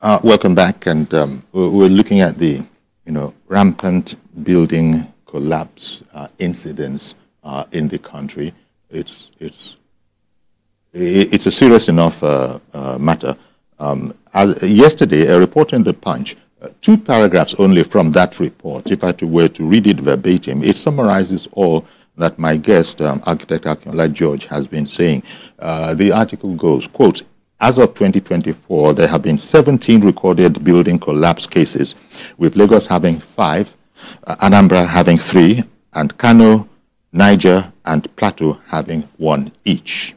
Welcome back, and we're looking at the, rampant building collapse incidents in the country. It's a serious enough matter. Yesterday, a report in the Punch, 2 paragraphs only from that report. If I were to read it verbatim, it summarizes all that my guest, architect Akinola George, has been saying. The article goes, quote, as of 2024, there have been 17 recorded building collapse cases, with Lagos having 5, Anambra having 3, and Kano, Niger, and Plateau having 1 each.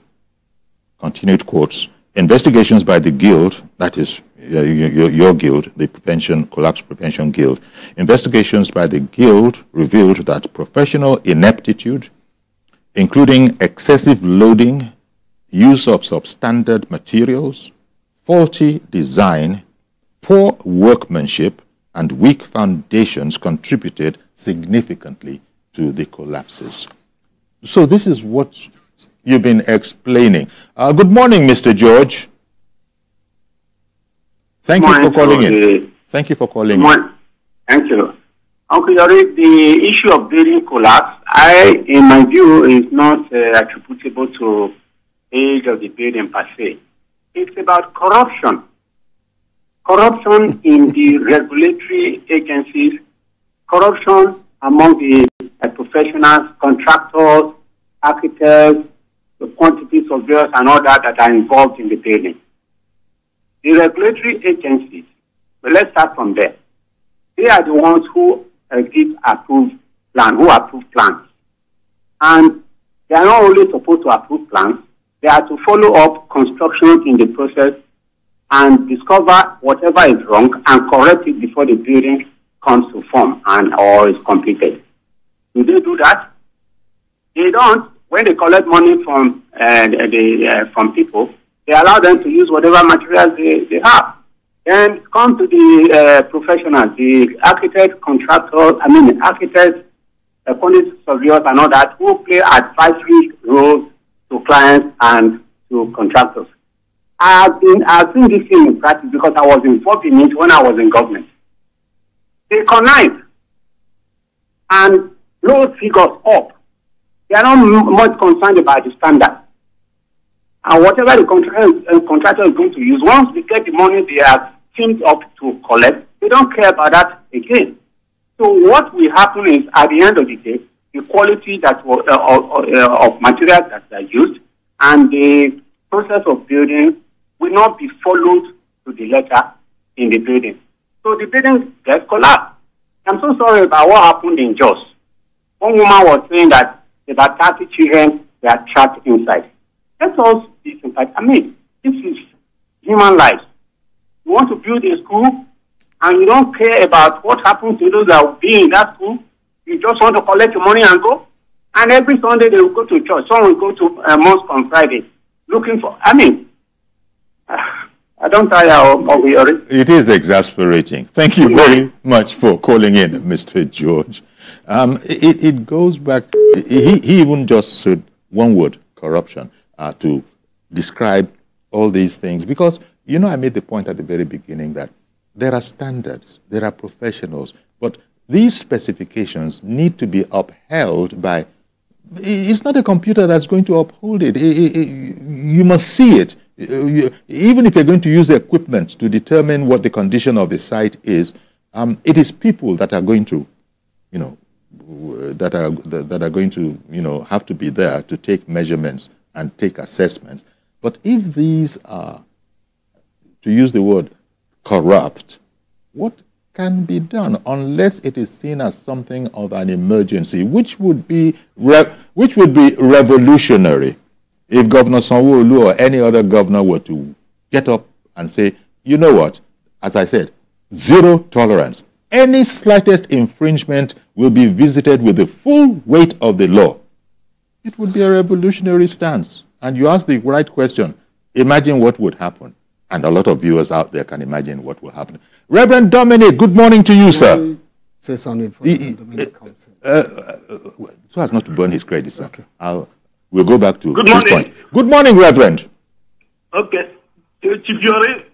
Continued quotes, investigations by the Guild, that is your guild, the Collapse Prevention Guild, investigations by the Guild revealed that professional ineptitude, including excessive loading, use of substandard materials, faulty design, poor workmanship, and weak foundations contributed significantly to the collapses. So this is what you've been explaining. Good morning, Mr. George. Thank you for calling in. Thank you for calling in. Thank you. Uncle Yori, the issue of building collapse, in my view, is not attributable to age of the building per se. It's about corruption. Corruption in the regulatory agencies, corruption among the professionals, contractors, architects, the quantity surveyors, and all that are involved in the building. The regulatory agencies, well, let's start from there. They are the ones who give approved plans. And they are not only supposed to approve plans, they are to follow up construction in the process and discover whatever is wrong and correct it before the building comes to form or is completed. Do they do that? They don't. When they collect money from people, they allow them to use whatever materials they have. Then come to the professionals, the architects, contractors, architects, quantity surveyors and all that, who play advisory roles to clients and to contractors. I've seen this thing in practice because I was involved in it when I was in government. They connive and blow figures up. They are not much concerned about the standard. And whatever the contractor is going to use, once we get the money they have teamed up to collect, they don't care about that again. So what will happen is, at the end of the day, the quality that of materials that are used and the process of building will not be followed to the letter in the building. So the building gets collapsed. I'm so sorry about what happened in Jos. One woman was saying that about 30 children were trapped inside. Let us be sympathetic. This is human life. You want to build a school and you don't care about what happens to those that will be in that school. You just want to collect your money and go. And every Sunday they will go to church. Some will go to a mosque on Friday looking for, I don't tire of your... It is exasperating. Thank you very much for calling in, Mr. George. It goes back, he even just said one word, corruption, to describe all these things. Because, I made the point at the very beginning that there are standards, there are professionals, but these specifications need to be upheld by, it's not a computer that's going to uphold it. You must see it. Even if you're going to use the equipment to determine what the condition of the site is, it is people that are going to, that are going to, have to be there to take measurements and take assessments. But if these are, to use the word, corrupt, what can be done unless it is seen as something of an emergency, which would be revolutionary if Governor Sanwo-Olu or any other governor were to get up and say, you know what, as I said, zero tolerance. Any slightest infringement will be visited with the full weight of the law. It would be a revolutionary stance. And you ask the right question, imagine what would happen. And a lot of viewers out there can imagine what will happen. Reverend Dominic, good morning to you, sir. Say something for Dominic comes so as not to burn his credit, sir. Okay. We'll go back to this point. Good morning, Reverend. Okay. Chief Yori,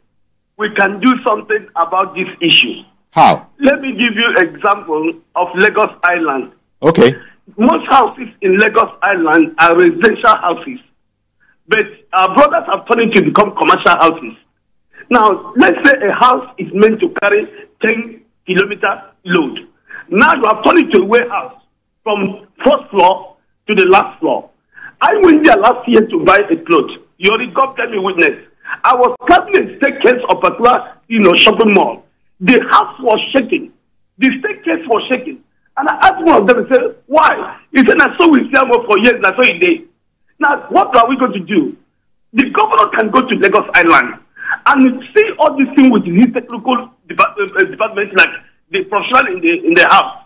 we can do something about this issue. How? Let me give you an example of Lagos Island. Okay. Most houses in Lagos Island are residential houses, but our brothers have turned it to become commercial houses. Now, let's say a house is meant to carry 10-kilometer load. Now you have turned it to a warehouse from first floor to the last floor. I went there last year to buy a plot. You already got me witness. I was carrying a staircase of a particular, shopping mall. The house was shaking. The staircase was shaking. And I asked one of them and said, why? He said, I saw we sell more for years and I saw it day. Now, what are we going to do? The governor can go to Lagos Island and see all these things with his technical departments like the professional in the house.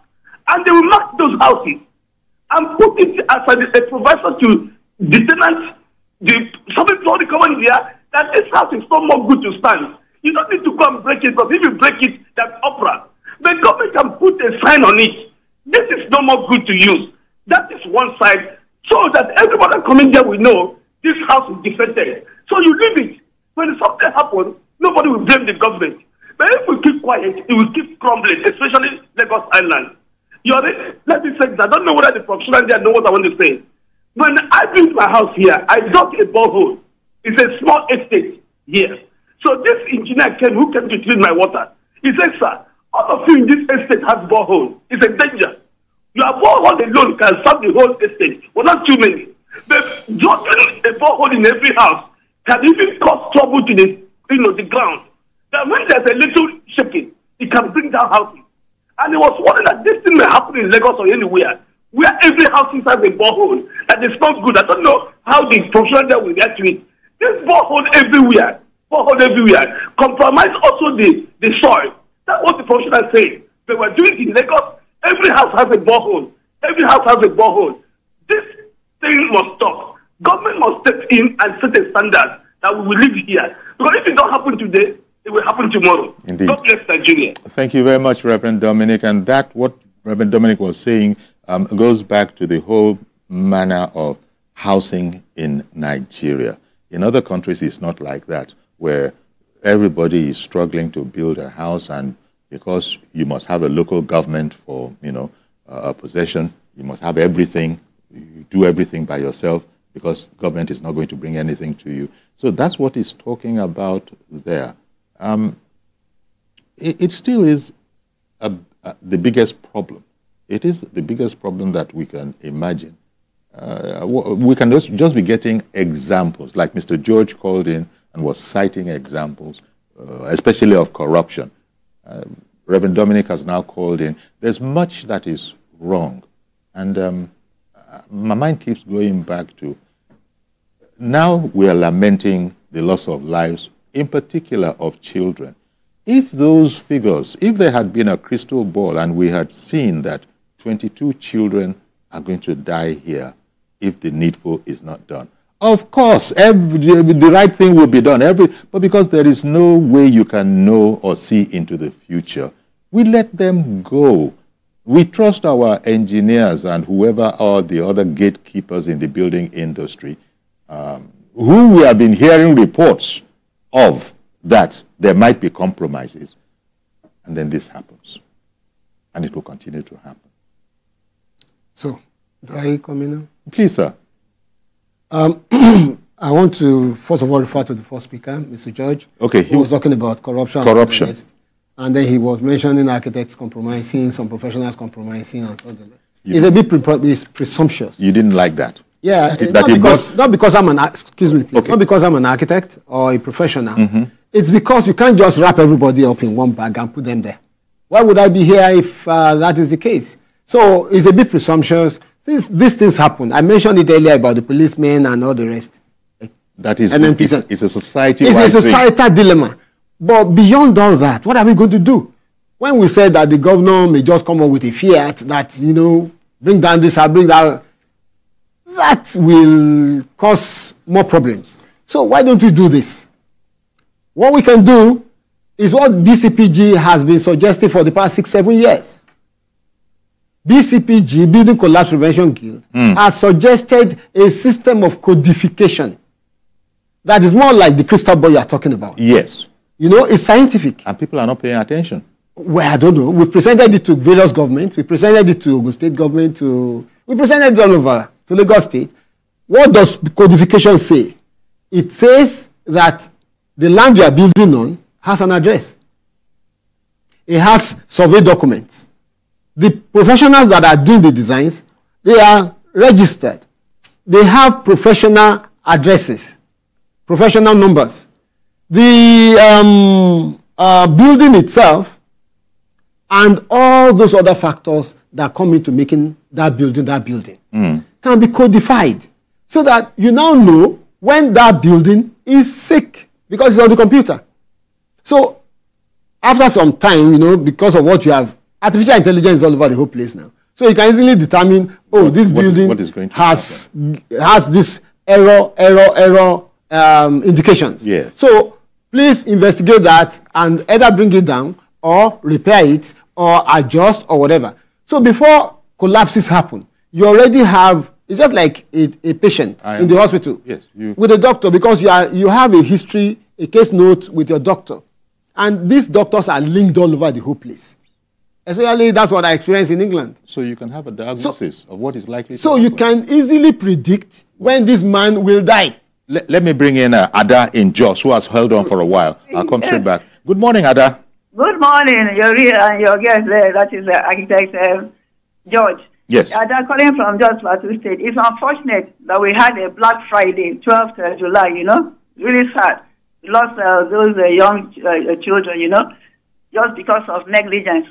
And they will mark those houses and put it as a proviso to the tenants, the somebody told the company there that this house is no more good to stand. You don't need to go and break it, because if you break it, that's opera. The government can put a sign on it. This is no more good to use. That is one side, so that everybody coming there will know this house is defected. So you leave it. When something happens, nobody will blame the government. But if we keep quiet, it will keep crumbling, especially Lagos Island. Let me say this. I don't know whether the professional there know what I want to say. When I built my house here, I dug a borehole. It's a small estate here. So this engineer who came to clean my water. He said, sir, all of you in this estate has borehole. It's a danger. Your borehole alone can serve the whole estate. Well, not too many. But drilling a borehole in every house can even cause trouble to the ground. That when there's a little shaking, it can bring down houses. And he was wondering that this thing may happen in Lagos or anywhere, where every house has a borehole. That is not good. I don't know how the professional there will react to it. This borehole everywhere, compromise also the soil. That's what the professional say. They were doing it in Lagos. Every house has a borehole. Every house has a borehole. This thing must stop. Government must step in and set a standard that we will live here. Because if it don't happen today, it will happen tomorrow. Indeed. God bless Nigeria. Thank you very much, Reverend Dominic. And that, what Reverend Dominic was saying, goes back to the whole manner of housing in Nigeria. In other countries, it's not like that, where everybody is struggling to build a house, and because you must have a local government for, a possession, you must have everything, you do everything by yourself, because government is not going to bring anything to you. So that's what he's talking about there. It still is the biggest problem. It is the biggest problem that we can imagine. We can just be getting examples, like Mr. George called in and was citing examples, especially of corruption. Reverend Dominic has now called in. There's much that is wrong. And my mind keeps going back to, now we are lamenting the loss of lives, in particular of children. If those figures, if there had been a crystal ball and we had seen that 22 children are going to die here if the needful is not done, of course, the right thing will be done. But because there is no way you can know or see into the future, we let them go. We trust our engineers and whoever are the other gatekeepers in the building industry, who we have been hearing reports of that there might be compromises. And then this happens. And it will continue to happen. So, do I come in now? Please, sir. I want to, first of all, refer to the first speaker, Mr. George, okay, who was talking about corruption. And then he was mentioning architects compromising, some professionals compromising, and so on. It's a bit presumptuous. You didn't like that? Yeah, not because I'm an, excuse me, please, not because I'm an architect or a professional. It's because you can't just wrap everybody up in one bag and put them there. Why would I be here if that is the case? So it's a bit presumptuous. These things happen. I mentioned it earlier about the policemen and all the rest. That is, it's a society-wide thing. It's a societal dilemma. But beyond all that, what are we going to do? When we said that the governor may just come up with a fiat that, bring down this, bring that, that will cause more problems. So why don't we do this? What we can do is what BCPG has been suggesting for the past 6-7 years. BCPG, Building Collapse Prevention Guild, has suggested a system of codification that is more like the crystal ball you are talking about. Yes. You know, it's scientific. And people are not paying attention. Well, I don't know. We presented it to various governments. We presented it to Ogun State government. We presented it all over to Lagos State. What does codification say? It says that the land you are building on has an address. It has survey documents. The professionals that are doing the designs, they are registered. They have professional addresses, professional numbers. The building itself and all those other factors that come into making that building can be codified so that you now know when that building is sick because it's on the computer. So after some time, you know, because of what you have, artificial intelligence is all over the whole place now. So you can easily determine, oh, this building has this error indications. Yes. So please investigate that and either bring it down or repair it or adjust or whatever. So before collapses happen, you already have, it's just like a patient in the hospital with a doctor, because you have a history, a case note with your doctor. And these doctors are linked all over the whole place. Especially that's what I experienced in England. So you can have a diagnosis of what is likely to So happen. you can easily predict when this man will die. Let me bring in Ada in Jos, who has held on for a while. I'll come straight back. Good morning, Ada. Good morning, your guest there, that is Architect George. Yes. Ada calling from Jos Plateau State. It's unfortunate that we had a Black Friday, 12th July, you know. Really sad. We lost those young children, you know, just because of negligence.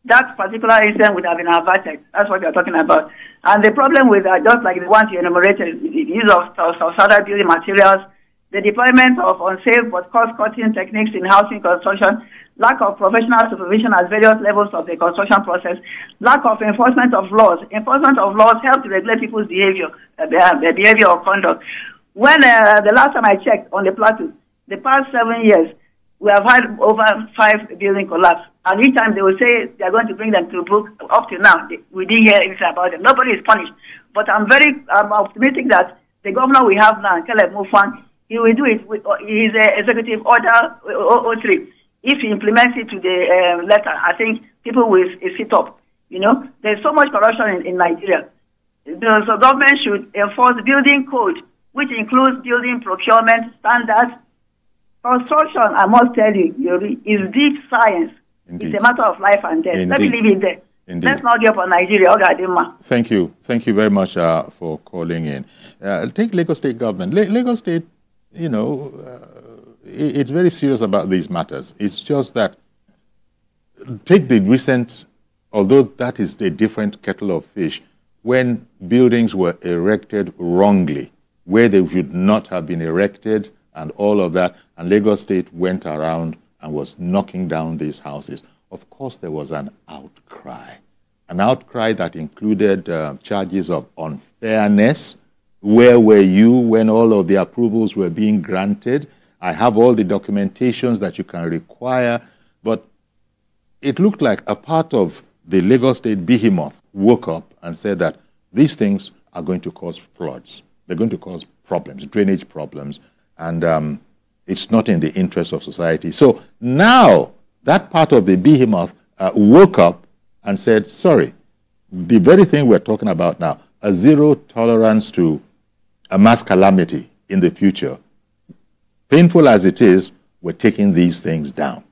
That particular incident would have been averted. That's what you're talking about. And the problem with just like the ones you enumerated, the use of standard building materials, the deployment of unsafe but cost-cutting techniques in housing construction, lack of professional supervision at various levels of the construction process, lack of enforcement of laws. Enforcement of laws help to regulate people's behavior, their behavior or conduct. When the last time I checked on the plateau, the past 7 years, we have had over 5 building collapse. And each time they will say they are going to bring them to book. Up to now, we didn't hear anything about them. Nobody is punished. But I'm very optimistic that the governor we have now, Caleb Mufwang, he will do it with his executive order 003. If he implements it to the letter, I think people will sit up. You know, there's so much corruption in Nigeria. So government should enforce building code, which includes building procurement standards. Construction, I must tell you, Yuri, is deep science. Indeed. It's a matter of life and death. Indeed. Let me leave it there. Indeed. Let's not give up on Nigeria. Thank you. Thank you very much for calling in. Take Lagos State government. Lagos State, you know, it's very serious about these matters. It's just that, take the recent, although that is a different kettle of fish, when buildings were erected wrongly, where they should not have been erected, and all of that, and Lagos State went around and was knocking down these houses. Of course, there was an outcry that included charges of unfairness. Where were you when all of the approvals were being granted? I have all the documentations that you can require, but it looked like a part of the Lagos State behemoth woke up and said that these things are going to cause floods. They're going to cause problems, drainage problems, and it's not in the interest of society. So now that part of the behemoth woke up and said, sorry, the very thing we're talking about now, a zero tolerance to a mass calamity in the future, painful as it is, we're taking these things down.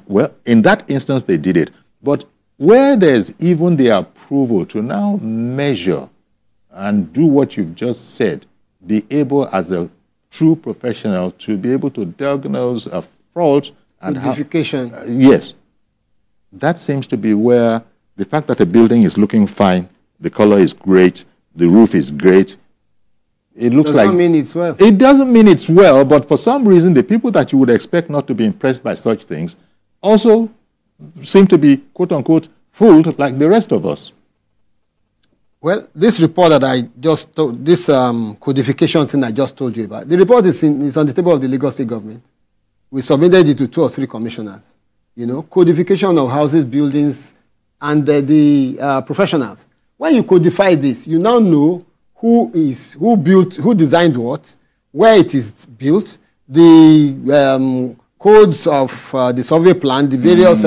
Well, in that instance, they did it. But where there's even the approval to now measure and do what you've just said, be able as a true professional to be able to diagnose a fault and modification. Yes. That seems to be where the fact that a building is looking fine, the color is great, the roof is great, it looks like... Doesn't mean it's well. It doesn't mean it's well, but for some reason, the people that you would expect not to be impressed by such things also seem to be, quote-unquote, fooled like the rest of us. Well, this report that I just told, this codification thing I just told you about, the report is on the table of the Lagos State government. We submitted it to 2 or 3 commissioners. You know, codification of houses, buildings, and the professionals. When you codify this, you now know who built, who designed what, where it is built, the codes of the survey plan, the various...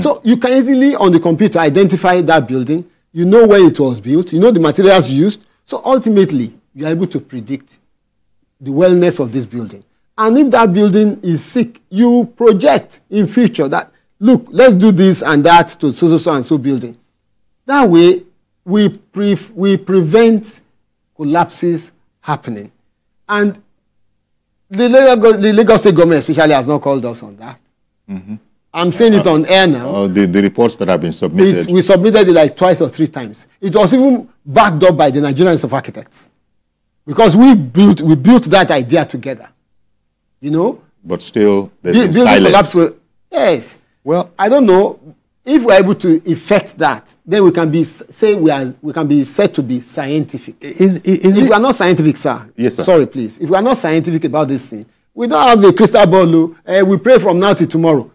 so you can easily, on the computer, identify that building. You know where it was built. You know the materials used. So ultimately, you are able to predict the wellness of this building. And if that building is sick, you project in future that, look, let's do this and that to so and so building. That way, we prevent collapses happening. And the Lagos State government especially has not called us on that. I'm saying it on air now. The reports that have been submitted. We submitted it like twice or 3 times. It was even backed up by the Nigerian Institute of Architects. Because we built that idea together. You know? But still, there's silence. Yes. Well, I don't know. If we're able to effect that, then we can be said to be scientific. If we are not scientific, sir. Yes, sir. Sorry, please. If we are not scientific about this thing, we don't have a crystal ball. We pray from now till tomorrow.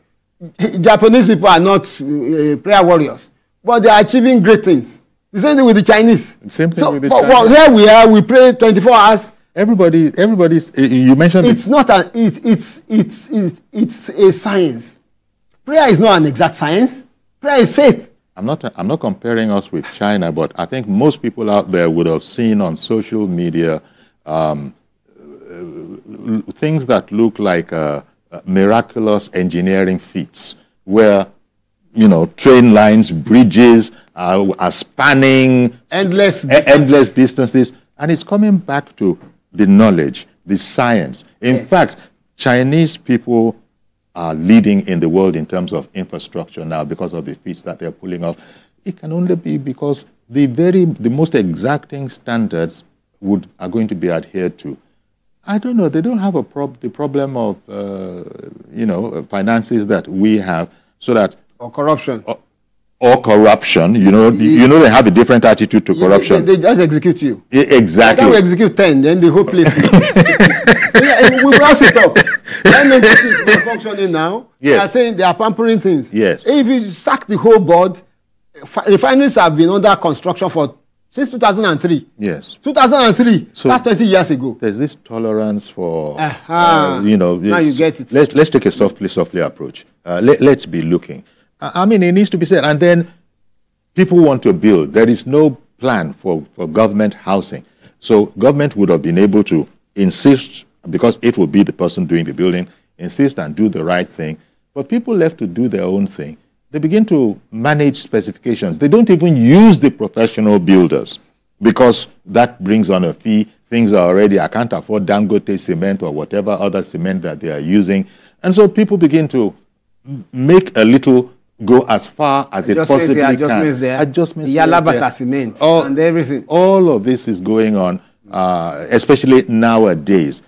Japanese people are not prayer warriors, but they are achieving great things. The same thing with the Chinese. Same thing with the Chinese. Chinese. Here we are. We pray 24 hours. Everybody's. You mentioned it's not a. It's a science. Prayer is not an exact science. Prayer is faith. I'm not comparing us with China, but I think most people out there would have seen on social media things that look like miraculous engineering feats, where train lines, bridges are spanning endless distances, and it's coming back to the knowledge, the science. In fact, Chinese people are leading in the world in terms of infrastructure now because of the feats that they're pulling off. It can only be because the most exacting standards are going to be adhered to. I don't know. They don't have the problem of finances that we have, so that or corruption. Or corruption. They have a different attitude to corruption. They just execute you. Exactly. By the time we execute 10, then the whole place. We will sit up. When entities are functioning now, they are saying they are pampering things. Yes. If you sack the whole board, refineries have been under construction since 2003. Yes. 2003. So that's 20 years ago. There's this tolerance for, now you get it. Let's take a softly approach. Let's be looking. I mean, it needs to be said. And then people want to build. There is no plan for government housing. So government would have been able to insist, because it will be the person doing the building, insist and do the right thing. But people left to do their own thing. They begin to manage specifications. They don't even use the professional builders because that brings on a fee. Things are already, I can't afford Dangote cement or whatever other cement that they are using. And so people begin to make a little go as far as it possibly can. Adjustments there. Adjustments the Yalabata cement and everything. All of this is going on, especially nowadays.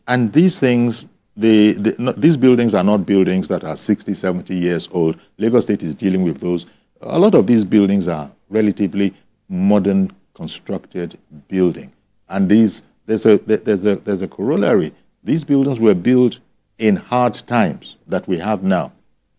And these things, these buildings are not buildings that are 60, 70 years old. Lagos State is dealing with those. A lot of these buildings are relatively modern constructed building. And there's a corollary. These buildings were built in hard times that we have now,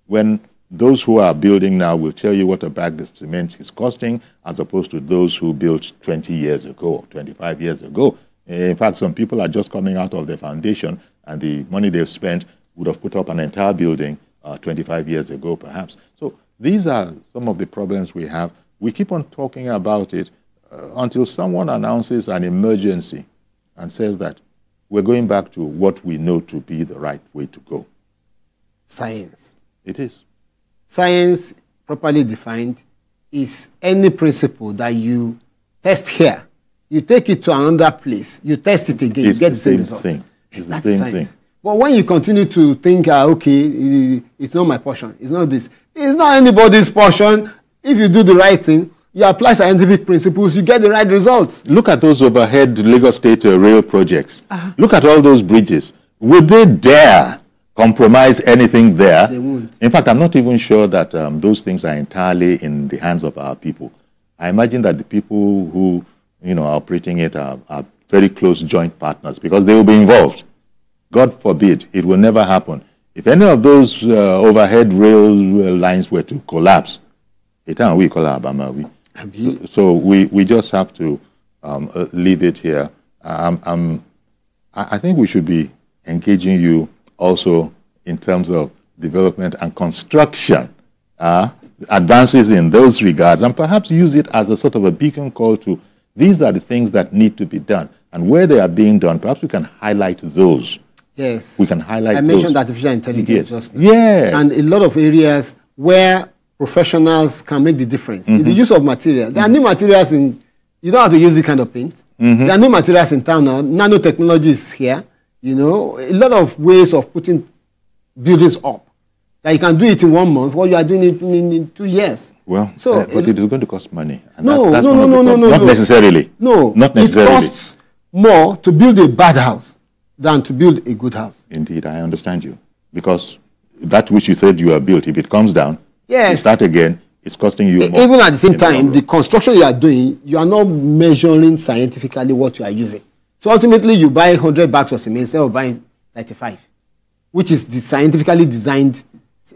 when those who are building now will tell you what a bag of cement is costing, as opposed to those who built 20 years ago, 25 years ago. In fact, some people are just coming out of the foundation, and the money they've spent would have put up an entire building 25 years ago, perhaps. So these are some of the problems we have. We keep on talking about it until someone announces an emergency and says that we're going back to what we know to be the right way to go. Science. It is. Science, properly defined, is any principle that you test here, you take it to another place, you test it again, you get the same result. It's the same thing. But when you continue to think, okay, it's not my portion, it's not this, it's not anybody's portion. If you do the right thing, you apply scientific principles, you get the right results. Look at those overhead Lagos State rail projects. Look at all those bridges. Would they dare compromise anything there? They won't. In fact, I'm not even sure that those things are entirely in the hands of our people. I imagine that the people who are operating it are very close joint partners, because they will be involved. God forbid, it will never happen. If any of those overhead rail lines were to collapse, we call Alabama. So we just have to leave it here. I think we should be engaging you also in terms of development and construction, advances in those regards, and perhaps use it as a sort of a beacon call to these are the things that need to be done. And where they are being done, perhaps we can highlight those. Yes. We can highlight I those. mentioned artificial intelligence just now. Yes. And a lot of areas where professionals can make the difference. In the use of materials. There are new materials in, you don't have to use this kind of paint. There are new materials in town now. Nanotechnology is here. You know, a lot of ways of putting buildings up. That you can do it in 1 month, while you are doing it in 2 years. Well, so but it is going to cost money. And no, that's no. Not necessarily. No, not necessarily. It costs more to build a bad house than to build a good house. Indeed, I understand you. Because that which you said you have built, if it comes down, yes, you start again, it's costing you more. Even at the same time, the construction you are doing, you are not measuring scientifically what you are using. So ultimately, you buy 100 bags of cement instead of buying 35, which is the scientifically designed,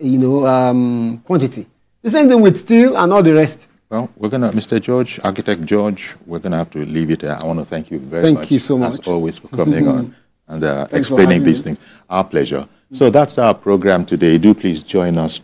you know, quantity. The same thing with steel and all the rest. Well, we're going to, Mr. George, Architect George, we're going to have to leave it there. I want to thank you very much. Thank you so much. As always, for coming on and explaining these things. Our pleasure. So that's our program today. Do please join us